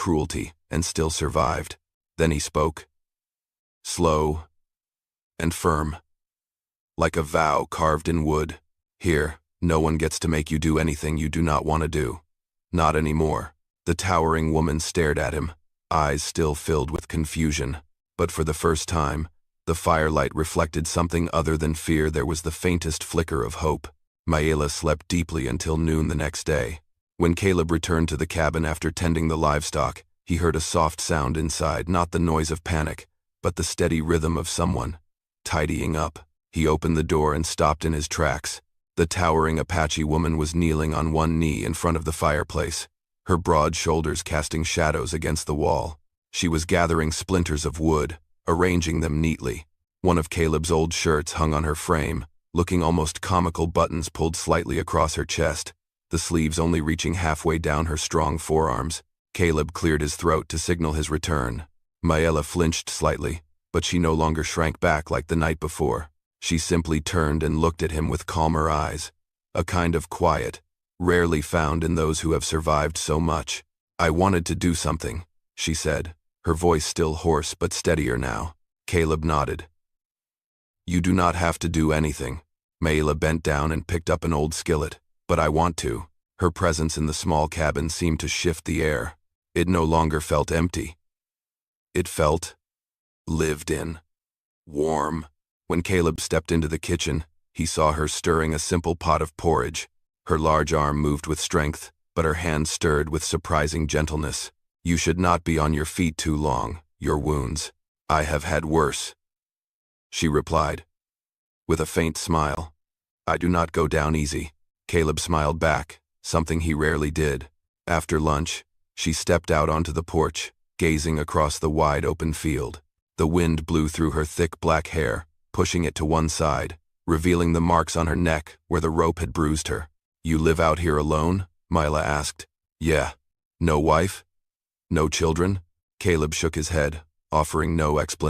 cruelty and still survived. Then he spoke. Slow and firm. Like a vow carved in wood. Here, no one gets to make you do anything you do not want to do. Not anymore. The towering woman stared at him, eyes still filled with confusion. But for the first time, the firelight reflected something other than fear. There was the faintest flicker of hope. Mayela slept deeply until noon the next day. When Caleb returned to the cabin after tending the livestock, he heard a soft sound inside, not the noise of panic, but the steady rhythm of someone tidying up. He opened the door and stopped in his tracks. The towering Apache woman was kneeling on one knee in front of the fireplace, her broad shoulders casting shadows against the wall. She was gathering splinters of wood, arranging them neatly. One of Caleb's old shirts hung on her frame, looking almost comical, buttons pulled slightly across her chest, the sleeves only reaching halfway down her strong forearms. Caleb cleared his throat to signal his return. Mayela flinched slightly, but she no longer shrank back like the night before. She simply turned and looked at him with calmer eyes, a kind of quiet, rarely found in those who have survived so much. "I wanted to do something," she said, her voice still hoarse but steadier now. Caleb nodded. "You do not have to do anything." Mayela bent down and picked up an old skillet. "But I want to." Her presence in the small cabin seemed to shift the air. It no longer felt empty. It felt lived in, warm. When Caleb stepped into the kitchen, he saw her stirring a simple pot of porridge. Her large arm moved with strength, but her hand stirred with surprising gentleness. "You should not be on your feet too long, your wounds. I have had worse," she replied, with a faint smile. "I do not go down easy." Caleb smiled back, something he rarely did. After lunch, she stepped out onto the porch, gazing across the wide open field. The wind blew through her thick black hair, pushing it to one side, revealing the marks on her neck where the rope had bruised her. "You live out here alone?" Mayela asked. "Yeah." "No wife? No children?" Caleb shook his head, offering no explanation.